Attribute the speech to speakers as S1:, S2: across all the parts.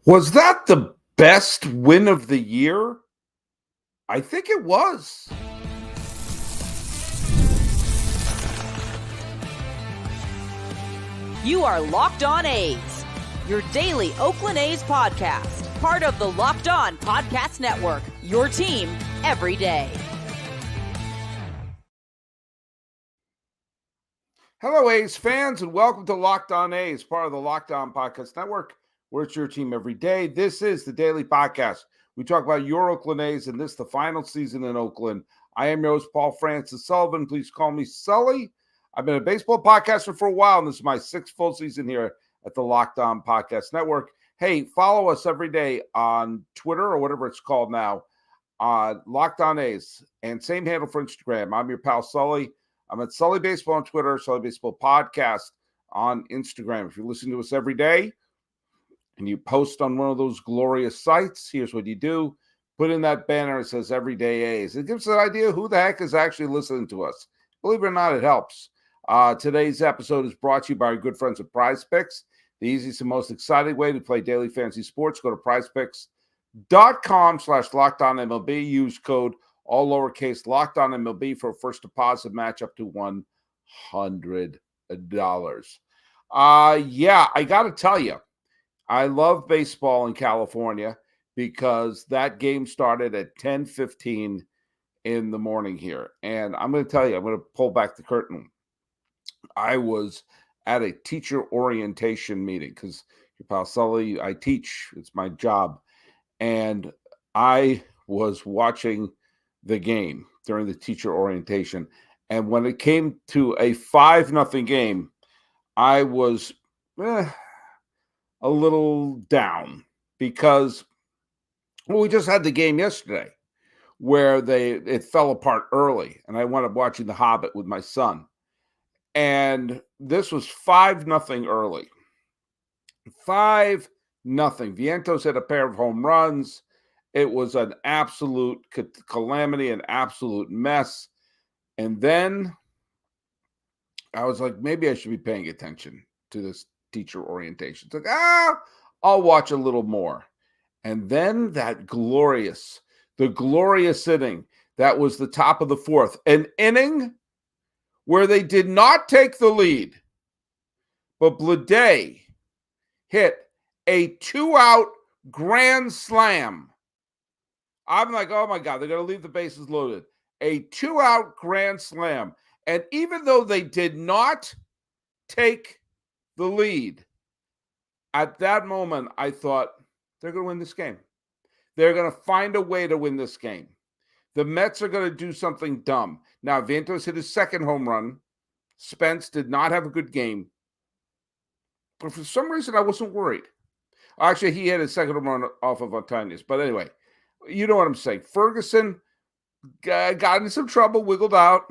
S1: Was that the best win of the year? I think it was.
S2: You are Locked On A's, your daily Oakland A's podcast, part of the Locked On Podcast Network, your team every day.
S1: Hello, A's fans, and welcome to Locked On A's, part of the Locked On Podcast Network, where it's your team every day. This is the daily podcast. We talk about your Oakland A's, and this is the final season in Oakland. I am your host, Paul Francis Sullivan. Please call me Sully. I've been a baseball podcaster for a while, and this is my sixth full season here at the Locked On Podcast Network. Hey, follow us every day on Twitter or whatever it's called now, Locked On A's, and same handle for Instagram. I'm your pal Sully. I'm at Sully Baseball on Twitter, Sully Baseball Podcast on Instagram. If you listen to us every day and you post on one of those glorious sites, here's what you do. Put in that banner that says Everyday A's. It gives us an idea who the heck is actually listening to us. Believe it or not, it helps. Today's episode is brought to you by our good friends at PrizePicks, the easiest and most exciting way to play daily fantasy sports. Go to prizepicks.com/LockedOnMLB. Use code all lowercase Locked On MLB for a first deposit match up to $100. I got to tell you, I love baseball in California because that game started at 10:15 in the morning here. And I'm going to tell you, I'm going to pull back the curtain. I was at a teacher orientation meeting because your pal Sully, I teach. It's my job. And I was watching the game during the teacher orientation. And when it came to a 5-0 game, I was a little down because we just had the game yesterday where it fell apart early. And I wound up watching The Hobbit with my son. And this was 5-0 early. 5-0. Vientos had a pair of home runs. It was an absolute calamity, an absolute mess. And then I was like, maybe I should be paying attention to this teacher orientation. It's like, I'll watch a little more. And then the glorious inning, that was the top of the fourth, an inning where they did not take the lead, but Bleday hit a 2-out grand slam. I'm like, oh my God, they're going to leave the bases loaded. A 2-out grand slam. And even though they did not take the lead, at that moment, I thought, they're going to win this game. They're going to find a way to win this game. The Mets are going to do something dumb. Now, Vientos hit his second home run. Spence did not have a good game. But for some reason, I wasn't worried. Actually, he had his second home run off of Otani's. But anyway, you know what I'm saying. Ferguson got in some trouble, wiggled out,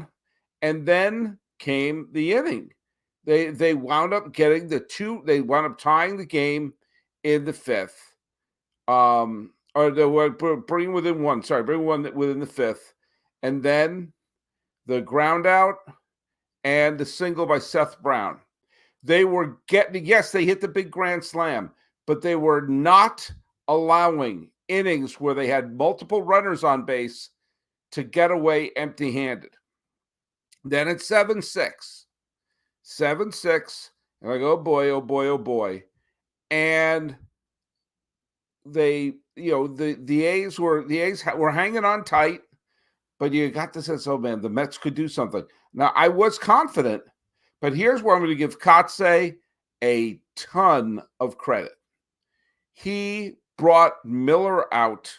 S1: and then came the inning. They wound up getting they wound up tying the game in the fifth. Or they were bringing within one within the fifth. And then the ground out and the single by Seth Brown. They were they hit the big grand slam, but they were not allowing innings where they had multiple runners on base to get away empty-handed. Then it's 7-6. 7-6. And I go, oh boy, oh boy, oh boy. And the A's were hanging on tight, but you got the sense, oh man, the Mets could do something. Now, I was confident, but here's where I'm going to give Kotze a ton of credit. He brought Miller out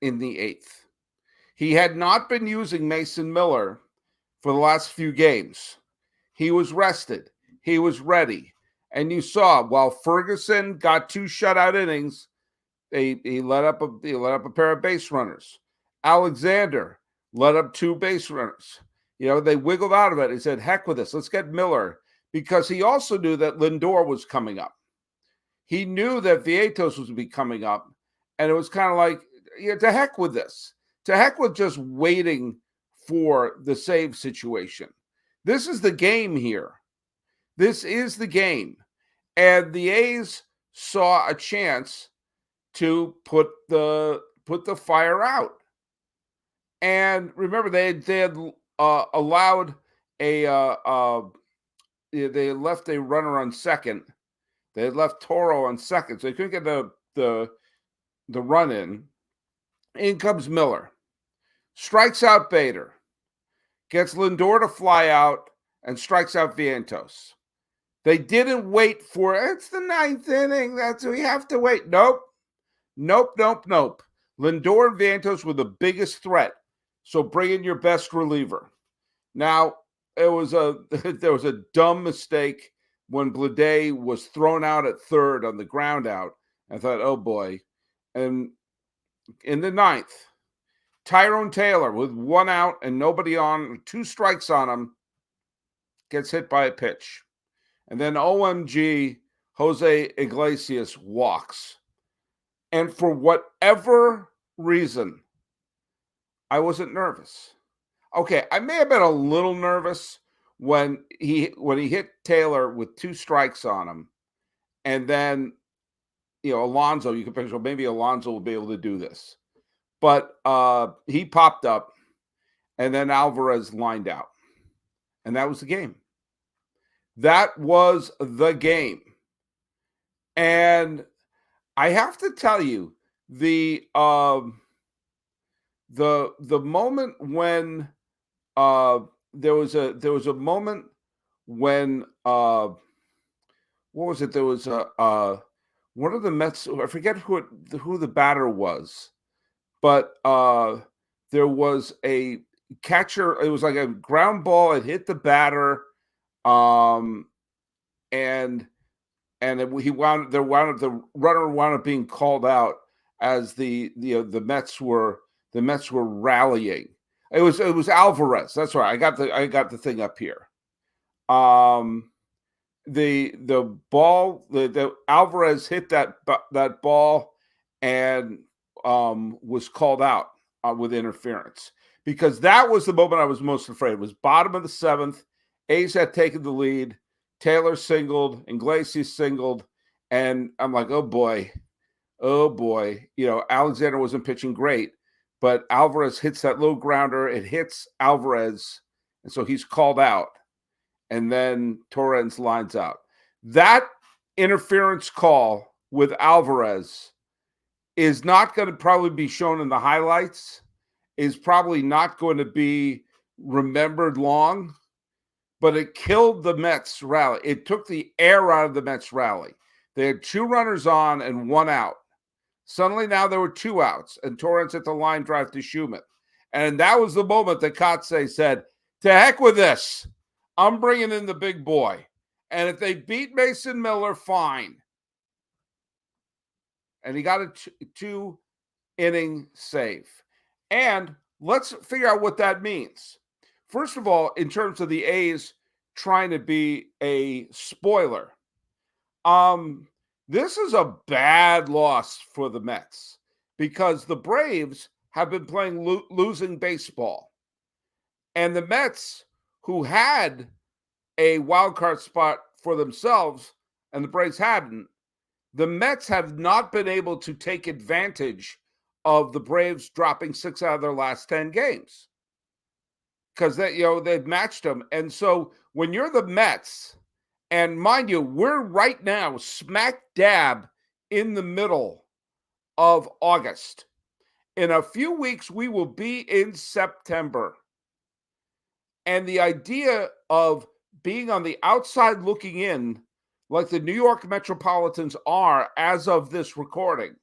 S1: in the eighth. He had not been using Mason Miller for the last few games. He was rested. He was ready. And you saw, while Ferguson got 2 shutout innings, he let up a pair of base runners. Alexander let up 2 base runners. They wiggled out of it. He said, heck with this. Let's get Miller. Because he also knew that Lindor was coming up. He knew that Vientos was going to be coming up. And it was kind of like, to heck with this. To heck with just waiting for the save situation. This is the game here. This is the game. And the A's saw a chance to put the fire out. And remember, they had allowed they left a runner on second. They had left Toro on second, so they couldn't get the run in. In comes Miller, strikes out Bader, gets Lindor to fly out, and strikes out Vientos. They didn't wait for it's the ninth inning. We have to wait. Nope. Lindor and Vientos were the biggest threat. So bring in your best reliever. Now, there was a dumb mistake when Bleday was thrown out at third on the ground out. I thought, oh boy. And in the ninth, Tyrone Taylor with one out and nobody on, 2 strikes on him, gets hit by a pitch. And then OMG, Jose Iglesias walks. And for whatever reason, I wasn't nervous. Okay, I may have been a little nervous when he hit Taylor with 2 strikes on him. And then, Alonso, you can picture, maybe Alonso will be able to do this. But he popped up, and then Alvarez lined out. And that was the game. That was the game. And I have to tell you, the moment when there was a moment when what was it? There was one of the Mets. I forget who the batter was, but there was a catcher. It was like a ground ball. It hit the batter. The runner wound up being called out as the Mets were rallying. It was Alvarez. That's right. I got the thing up here. The ball, the Alvarez hit that ball and was called out with interference, because that was the moment I was most afraid. It was bottom of the 7th. A's had taken the lead. Taylor singled, Iglesias singled, and I'm like, oh boy. Alexander wasn't pitching great, but Alvarez hits that low grounder. It hits Alvarez, and so he's called out. And then Torrens lines out. That interference call with Alvarez is not going to probably be shown in the highlights, is probably not going to be remembered long. But it killed the Mets rally. It took the air out of the Mets rally. They had 2 runners on and 1 out. Suddenly now there were 2 outs, and Torrens hit the line drive to Schumann. And that was the moment that Kotsay said, to heck with this. I'm bringing in the big boy. And if they beat Mason Miller, fine. And he got a 2-inning save. And let's figure out what that means. First of all, in terms of the A's trying to be a spoiler, this is a bad loss for the Mets, because the Braves have been playing losing baseball. And the Mets, who had a wild card spot for themselves, and the Braves hadn't, the Mets have not been able to take advantage of the Braves dropping 6 out of their last 10 games. Because they've matched them. And so when you're the Mets, and mind you, we're right now smack dab in the middle of August. In a few weeks, we will be in September. And the idea of being on the outside looking in, like the New York Metropolitans are as of this recording,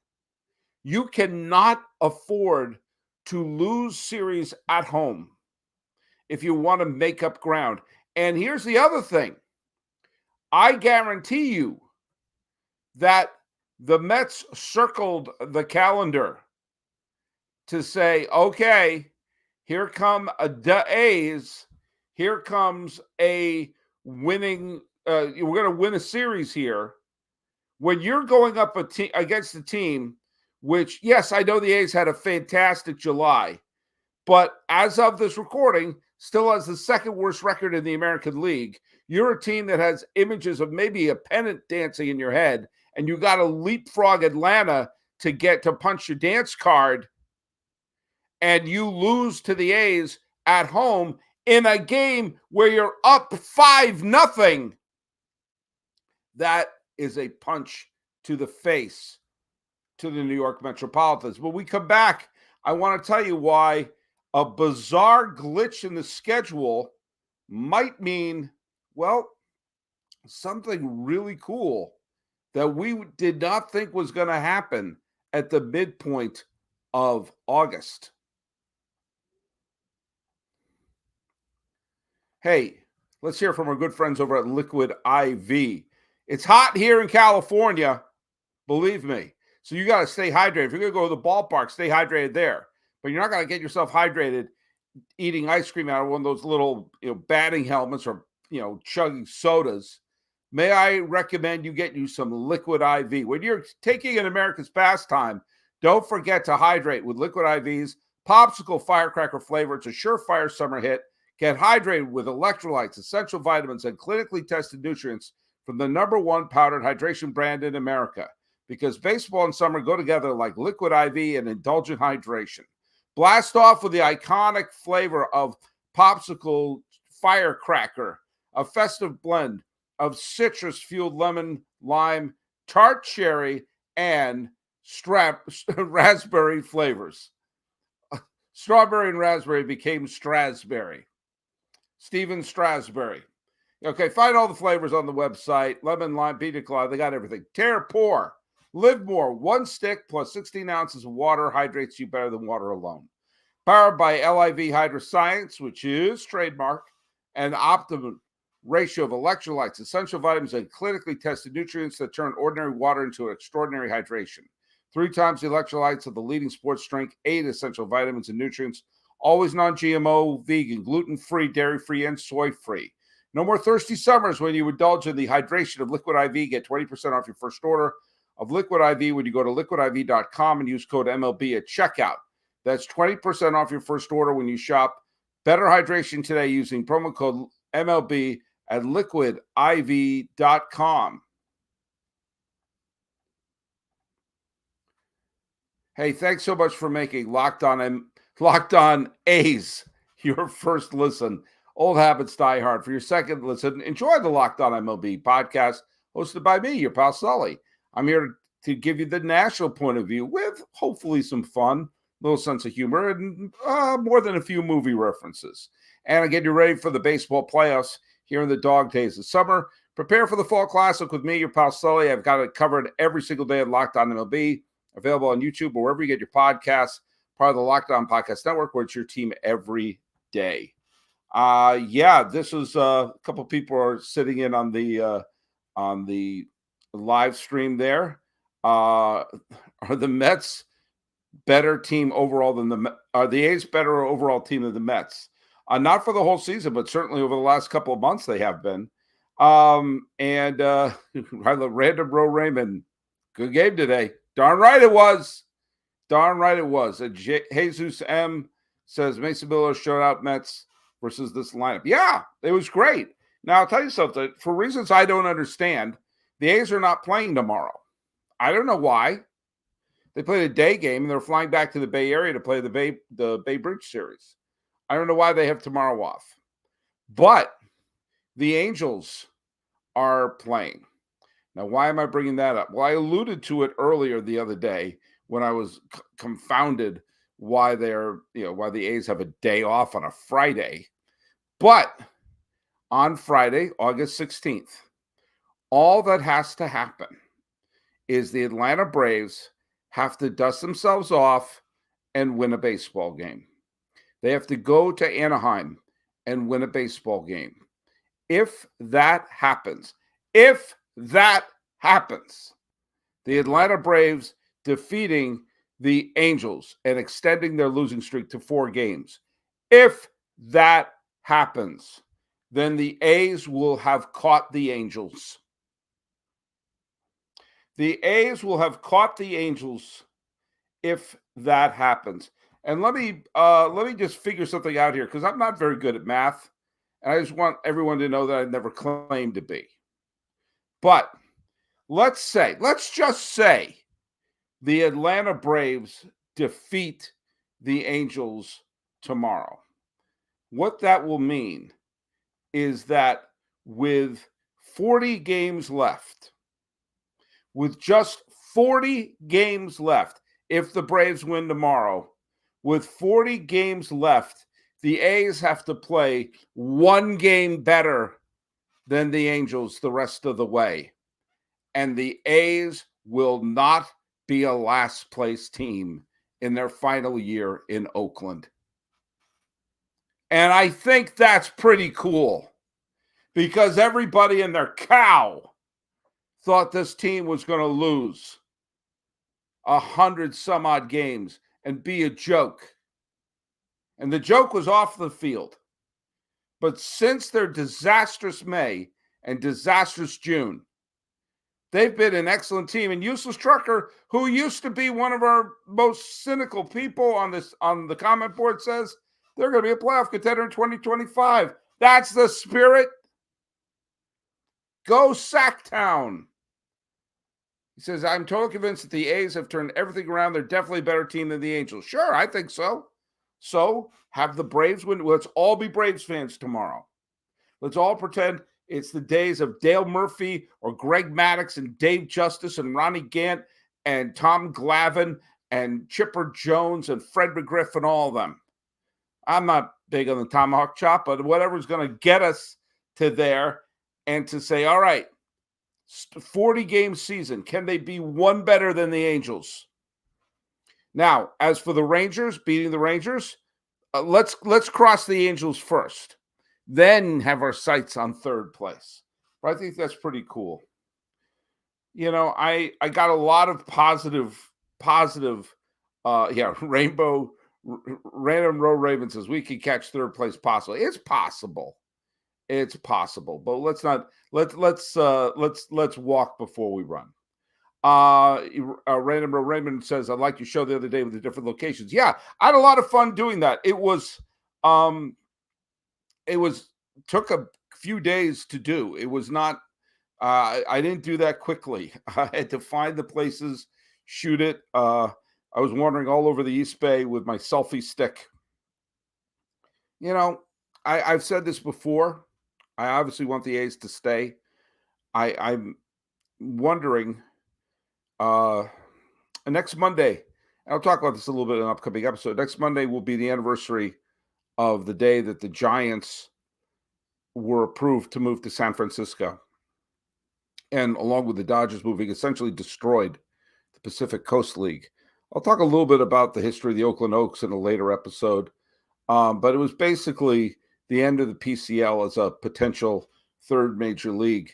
S1: you cannot afford to lose series at home if you want to make up ground. And here's the other thing. I guarantee you that the Mets circled the calendar to say, okay, here come the A's. Here comes a winning, we're going to win a series here. When you're going up against a team, which, yes, I know the A's had a fantastic July, but as of this recording, still has the 2nd worst record in the American League. You're a team that has images of maybe a pennant dancing in your head, and you got to leapfrog Atlanta to get to punch your dance card, and you lose to the A's at home in a game where you're up 5-0, that is a punch to the face to the New York Metropolitans. When we come back, I want to tell you why a bizarre glitch in the schedule might mean, well, something really cool that we did not think was going to happen at the midpoint of August. Hey, let's hear from our good friends over at Liquid IV. It's hot here in California, believe me. So you got to stay hydrated. If you're going to go to the ballpark, stay hydrated there. But you're not going to get yourself hydrated eating ice cream out of one of those little, batting helmets or, chugging sodas. May I recommend you get you some Liquid IV. When you're taking an America's pastime, don't forget to hydrate with Liquid IV's popsicle firecracker flavor. It's a surefire summer hit. Get hydrated with electrolytes, essential vitamins, and clinically tested nutrients from the #1 powdered hydration brand in America. Because baseball and summer go together like Liquid IV and indulgent hydration. Blast off with the iconic flavor of popsicle firecracker, a festive blend of citrus-fueled lemon, lime, tart cherry, and raspberry flavors. Strawberry and raspberry became Strasberry. Steven Strasberry. Okay, find all the flavors on the website. Lemon, lime, pina colada, they got everything. Tear, pour, live more. 1 stick plus 16 ounces of water hydrates you better than water alone. Powered by LIV Hydroscience, which is trademark, and optimum ratio of electrolytes, essential vitamins, and clinically tested nutrients that turn ordinary water into extraordinary hydration. 3 times the electrolytes of the leading sports drink, 8 essential vitamins and nutrients, always non-GMO, vegan, gluten-free, dairy-free, and soy-free. No more thirsty summers when you indulge in the hydration of Liquid IV. Get 20% off your first order of Liquid IV when you go to liquidiv.com and use code MLB at checkout. That's 20% off your first order when you shop Better Hydration today using promo code MLB at liquidiv.com. Hey, thanks so much for making Locked On A's your first listen. Old habits die hard. For your second listen, enjoy the Locked On MLB podcast hosted by me, your pal Sully. I'm here to give you the national point of view with hopefully some fun, little sense of humor, and more than a few movie references. And I get you ready for the baseball playoffs here in the dog days of summer. Prepare for the Fall Classic with me, your pal Sully. I've got it covered every single day at Locked On MLB, available on YouTube or wherever you get your podcasts, part of the Locked On Podcast Network, where it's your team every day. This is a couple people are sitting in on the live stream there. Are the Mets better team overall than are the A's better overall team than the Mets? Not for the whole season, but certainly over the last couple of months they have been. Random Bro Raymond, good game today. Darn right it was. Jesus M says Mason Miller showed out Mets versus this lineup. Yeah, it was great. Now, I'll tell you something. For reasons I don't understand, the A's are not playing tomorrow. I don't know why. They played a day game, and they're flying back to the Bay Area to play the Bay Bridge series. I don't know why they have tomorrow off. But the Angels are playing. Now, why am I bringing that up? Well, I alluded to it earlier the other day when I was confounded why why the A's have a day off on a Friday. But on Friday, August 16th, all that has to happen is the Atlanta Braves have to dust themselves off and win a baseball game. They have to go to Anaheim and win a baseball game. If that happens, the Atlanta Braves defeating the Angels and extending their losing streak to 4 games, if that happens, then the A's will have caught the Angels. The A's will have caught the Angels if that happens. And let me just figure something out here, because I'm not very good at math, and I just want everyone to know that I never claimed to be. But let's just say the Atlanta Braves defeat the Angels tomorrow. What that will mean is that with 40 games left, with just 40 games left, if the Braves win tomorrow, with 40 games left, the A's have to play one game better than the Angels the rest of the way. And the A's will not be a last place team in their final year in Oakland. And I think that's pretty cool because everybody and their cow thought this team was going to lose 100 some odd games and be a joke. And the joke was off the field. But since their disastrous May and disastrous June, they've been an excellent team. And Useless Trucker, who used to be one of our most cynical people on the comment board, says they're going to be a playoff contender in 2025. That's the spirit. Go Sacktown. He says, I'm totally convinced that the A's have turned everything around. They're definitely a better team than the Angels. Sure, I think so. So have the Braves win. Let's all be Braves fans tomorrow. Let's all pretend it's the days of Dale Murphy or Greg Maddux and Dave Justice and Ronnie Gant and Tom Glavine and Chipper Jones and Fred McGriff and all of them. I'm not big on the tomahawk chop, but whatever's going to get us to there and to say, all right, 40-game season, can they be one better than the Angels? Now, as for the Rangers, beating the Rangers, let's cross the Angels first, then have our sights on third place. But I think that's pretty cool. You know, I got a lot of positive, Rainbow Random Row Raven says we could catch third place possibly. It's possible. It's possible, but let's walk before we run. Random Row Raymond says, I liked your show the other day with the different locations. Yeah, I had a lot of fun doing that. It took a few days to do. It was not, I didn't do that quickly. I had to find the places, shoot it. I was wandering all over the East Bay with my selfie stick. You know, I've said this before. I obviously want the A's to stay. I'm wondering, next Monday, and I'll talk about this a little bit in an upcoming episode. Next Monday will be the anniversary of the day that the Giants were approved to move to San Francisco. And along with the Dodgers moving, essentially destroyed the Pacific Coast League. I'll talk a little bit about the history of the Oakland Oaks in a later episode. But it was basically the end of the PCL as a potential third major league.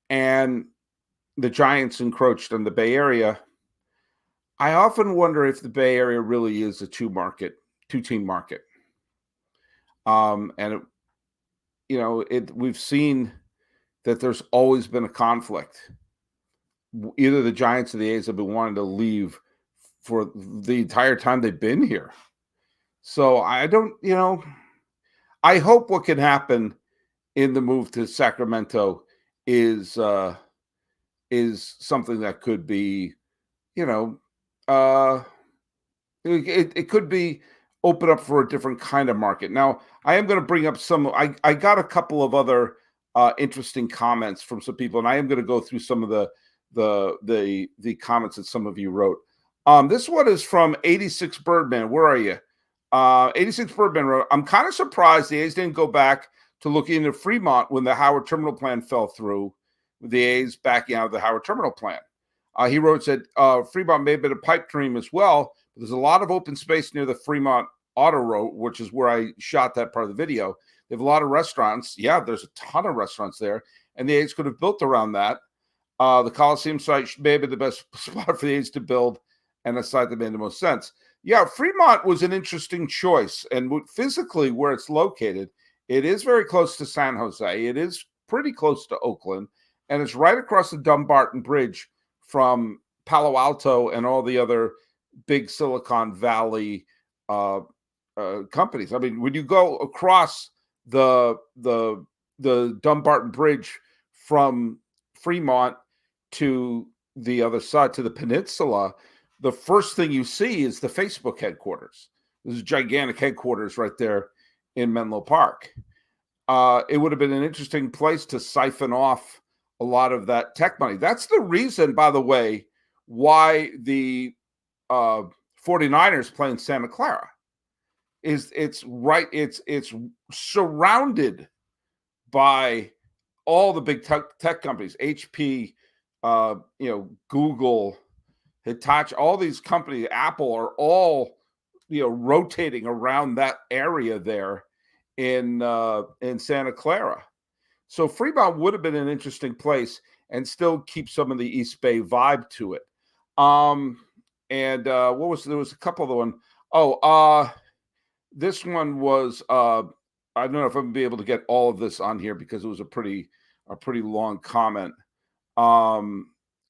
S1: And the Giants encroached on the Bay Area. I often wonder if the Bay Area really is a two-team market. We've seen that there's always been a conflict. Either the Giants or the A's have been wanting to leave for the entire time they've been here. So I hope what can happen in the move to Sacramento is something that could be, it could be open up for a different kind of market. Now, I am going to bring up I got a couple of other interesting comments from some people, and I am going to go through some of the comments that some of you wrote. This one is from 86 Birdman. Where are you? 86 Birdman wrote, I'm kind of surprised the A's didn't go back to looking into Fremont when the Howard Terminal plan fell through, with the A's backing out of the Howard Terminal plan. He said, Fremont may have been a pipe dream as well, but there's a lot of open space near the Fremont Auto Road, which is where I shot that part of the video. They have a lot of restaurants. Yeah, there's a ton of restaurants there, and the A's could have built around that. The Coliseum site may have been the best spot for the A's to build, and a site that made the most sense. Yeah, Fremont was an interesting choice, and physically where it's located, it is very close to San Jose. It is pretty close to Oakland, and it's right across the Dumbarton Bridge from Palo Alto and all the other big Silicon Valley companies. I mean, when you go across the Dumbarton Bridge from Fremont to the other side, to the peninsula, the first thing you see is the Facebook headquarters. There's a gigantic headquarters right there in Menlo Park. It would have been an interesting place to siphon off a lot of that tech money. That's the reason, by the way, why the 49ers play in Santa Clara. It's surrounded by all the big tech companies, HP, Google, Hitachi, all these companies, Apple, are all rotating around that area there in Santa Clara. So Fremont would have been an interesting place and still keep some of the East Bay vibe to it. There was a couple of the one. This one was I don't know if I'm gonna be able to get all of this on here because it was a pretty long comment.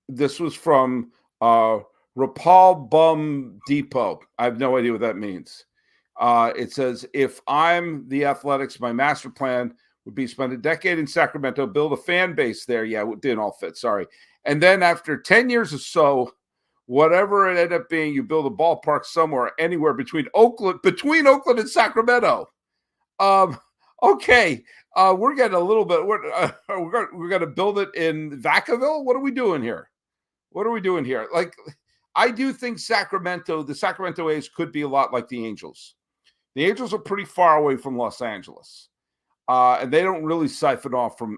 S1: This was from Rapal Bum Depot. I have no idea what that means. It says, if I'm the Athletics, my master plan would be spend a decade in Sacramento, build a fan base there. Yeah, it didn't all fit. Sorry. And then after 10 years or so, whatever it ended up being, you build a ballpark somewhere, anywhere between Oakland and Sacramento. Okay. We're getting a little bit, we're going to build it in Vacaville. What are we doing here? Like, I do think the Sacramento A's could be a lot like the Angels. The Angels are pretty far away from Los Angeles. And they don't really siphon off from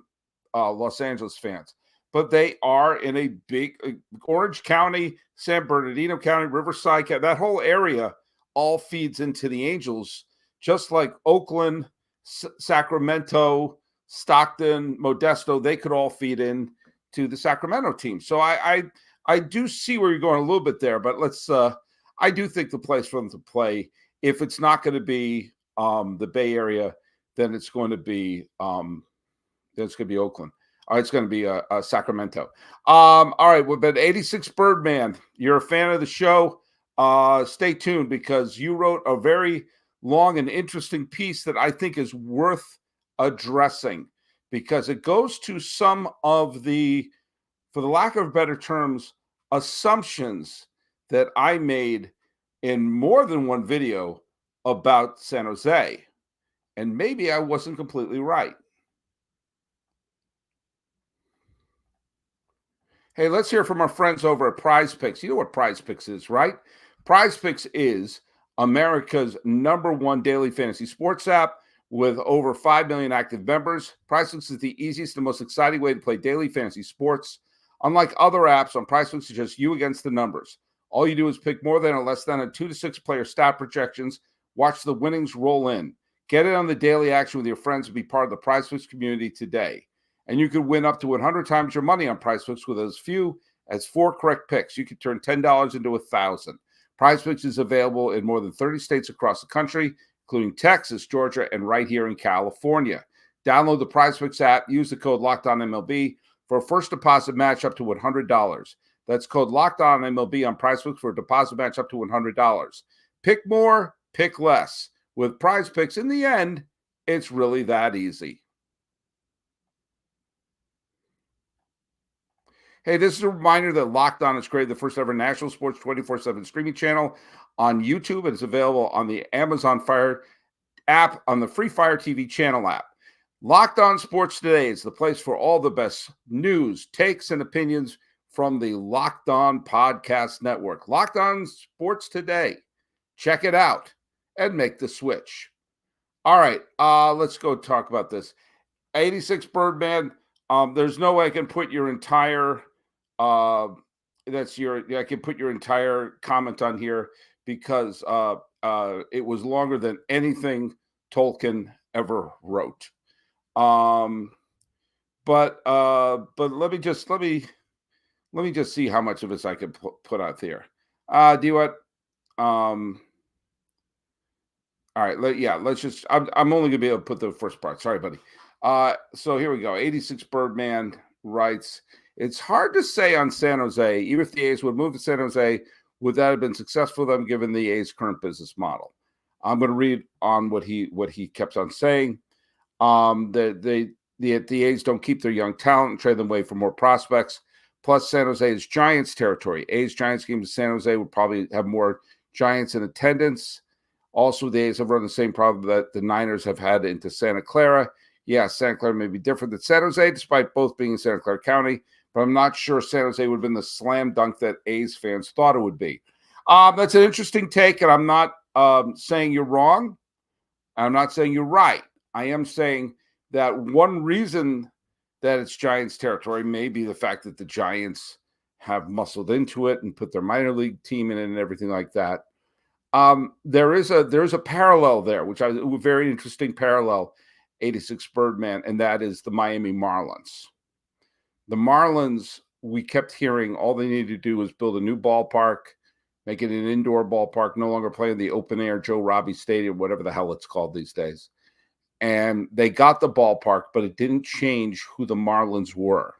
S1: Los Angeles fans. But they are in a big Orange County, San Bernardino County, Riverside County. That whole area all feeds into the Angels, just like Oakland, Sacramento, Stockton, Modesto. They could all feed in to the Sacramento team. So I do see where you're going a little bit there, but I do think the place for them to play, if it's not going to be the Bay Area, then it's going to be Oakland. It's going to be Sacramento. All right, well, but 86 Birdman, you're a fan of the show. Stay tuned because you wrote a very long and interesting piece that I think is worth addressing because it goes to some of the, for the lack of better terms, assumptions that I made in more than one video about San Jose. And maybe I wasn't completely right. Hey, let's hear from our friends over at PrizePicks. You know what PrizePicks is, right? PrizePicks is America's #1 daily fantasy sports app with over 5 million active members. PrizePicks is the easiest and most exciting way to play daily fantasy sports. Unlike other apps, on PrizePicks, it's just you against the numbers. All you do is pick more than or less than a 2 to 6 player stat projections. Watch the winnings roll in. Get in on the daily action with your friends and be part of the PrizePicks community today. And you could win up to 100 times your money on PrizePicks with as few as 4 correct picks. You could turn $10 into $1,000. PrizePicks is available in more than 30 states across the country, including Texas, Georgia, and right here in California. Download the PrizePicks app. Use the code LOCKEDONMLB for a first deposit match up to $100. That's code LOCKEDONMLB on PrizePicks for a deposit match up to $100. Pick more, pick less. With PrizePicks, in the end, it's really that easy. Hey, this is a reminder that Locked On has created the first ever national sports 24/7 streaming channel on YouTube. It's available on the Amazon Fire app, on the free Fire TV channel app. Locked On Sports Today is the place for all the best news, takes, and opinions from the Locked On Podcast Network. Locked On Sports Today. Check it out and make the switch. All right, let's go talk about this. 86 Birdman. There's no way I can put your entire I can put your entire comment on here because it was longer than anything Tolkien ever wrote. But let me just see how much of this I can put out there. Do you what? All right, let's just. I'm only gonna be able to put the first part. Sorry, buddy. So here we go. 86 Birdman writes, it's hard to say on San Jose, even if the A's would move to San Jose, would that have been successful for them given the A's current business model? I'm going to read on what he kept on saying. The A's don't keep their young talent and trade them away for more prospects. plus San Jose is Giants territory. A's-Giants game in San Jose would probably have more Giants in attendance. Also, the A's have run the same problem that the Niners have had into Santa Clara. Yeah, Santa Clara may be different than San Jose, despite both being in Santa Clara County, but I'm not sure San Jose would have been the slam dunk that A's fans thought it would be. That's an interesting take, and I'm not saying you're wrong. I'm not saying you're right. I am saying that one reason that it's Giants territory may be the fact that the Giants have muscled into it and put their minor league team in it and everything like that. There's a parallel there, which a very interesting parallel, 86 Birdman, and that is the Miami Marlins. The Marlins, we kept hearing all they needed to do was build a new ballpark, make it an indoor ballpark, no longer play in the open air Joe Robbie Stadium, whatever the hell it's called these days. And they got the ballpark, but it didn't change who the Marlins were.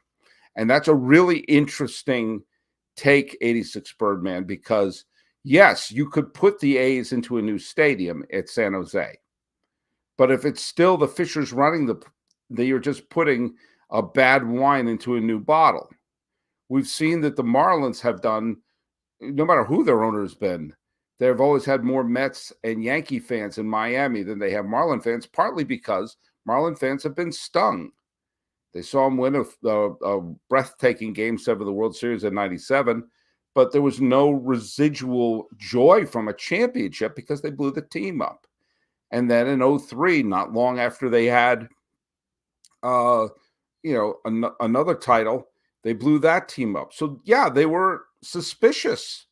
S1: And that's a really interesting take, 86 Birdman, because yes, you could put the A's into a new stadium at San Jose. But if it's still the Fishers running you're just putting a bad wine into a new bottle. We've seen that the Marlins have done, no matter who their owner has been, they've always had more Mets and Yankee fans in Miami than they have Marlin fans, partly because Marlin fans have been stung. They saw them win a breathtaking Game 7 of the World Series in 97, but there was no residual joy from a championship because they blew the team up. And then in 03, not long after they had another title, they blew that team up. So, yeah, they were suspicious.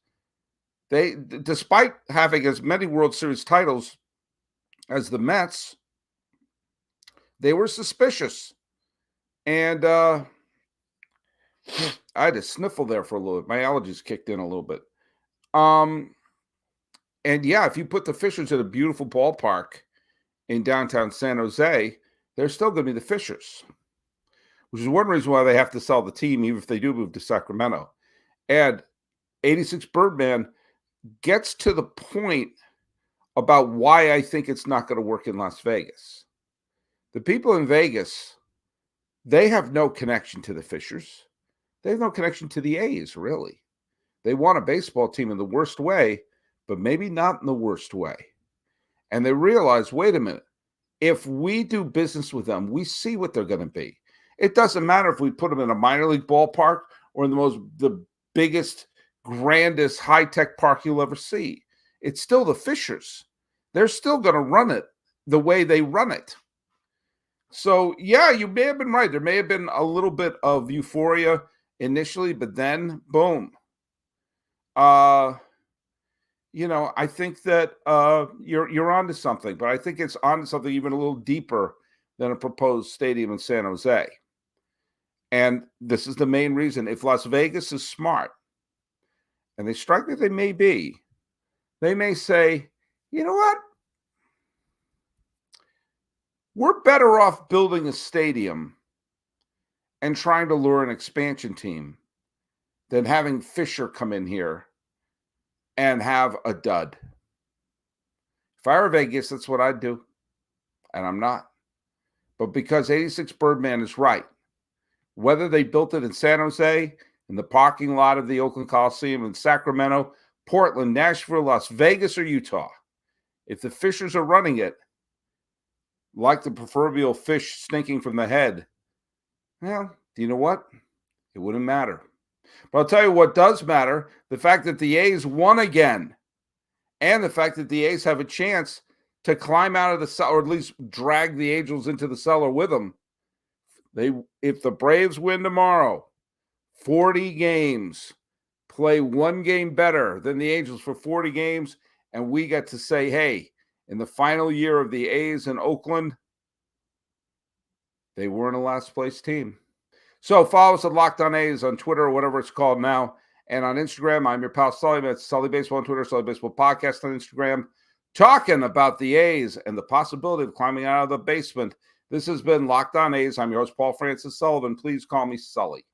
S1: They, despite having as many World Series titles as the Mets, they were suspicious. And I had a sniffle there for a little bit. My allergies kicked in a little bit. And yeah, if you put the Fishers at a beautiful ballpark in downtown San Jose, they're still going to be the Fishers, which is one reason why they have to sell the team, even if they do move to Sacramento. And 86 Birdman gets to the point about why I think it's not going to work in Las Vegas. The people in Vegas, they have no connection to the Fishers. They have no connection to the A's, really. They want a baseball team in the worst way, but maybe not in the worst way. And they realize, wait a minute, if we do business with them, we see what they're going to be. It doesn't matter if we put them in a minor league ballpark or in the biggest, grandest, high-tech park you'll ever see. It's still the Fishers. They're still going to run it the way they run it. So, yeah, you may have been right. There may have been a little bit of euphoria initially, but then, boom. I think that you're onto something, but I think it's onto something even a little deeper than a proposed stadium in San Jose. And this is the main reason. If Las Vegas is smart, and they strike that they may be, they may say, you know what? We're better off building a stadium and trying to lure an expansion team than having Fisher come in here and have a dud. If I were Vegas, that's what I'd do. And I'm not. But because 86 Birdman is right, whether they built it in San Jose, in the parking lot of the Oakland Coliseum, in Sacramento, Portland, Nashville, Las Vegas, or Utah, if the Fishers are running it, like the proverbial fish stinking from the head, well, do you know what? It wouldn't matter. But I'll tell you what does matter, the fact that the A's won again, and the fact that the A's have a chance to climb out of the cellar, or at least drag the Angels into the cellar with them. If the Braves win tomorrow, 40 games, play one game better than the Angels for 40 games, and we get to say, hey, in the final year of the A's in Oakland, they weren't a last place team. So follow us at Locked On A's on Twitter or whatever it's called now. And on Instagram, I'm your pal Sully. That's Sully Baseball on Twitter, Sully Baseball Podcast on Instagram, talking about the A's and the possibility of climbing out of the basement. This has been Locked On A's. I'm your host, Paul Francis Sullivan. Please call me Sully.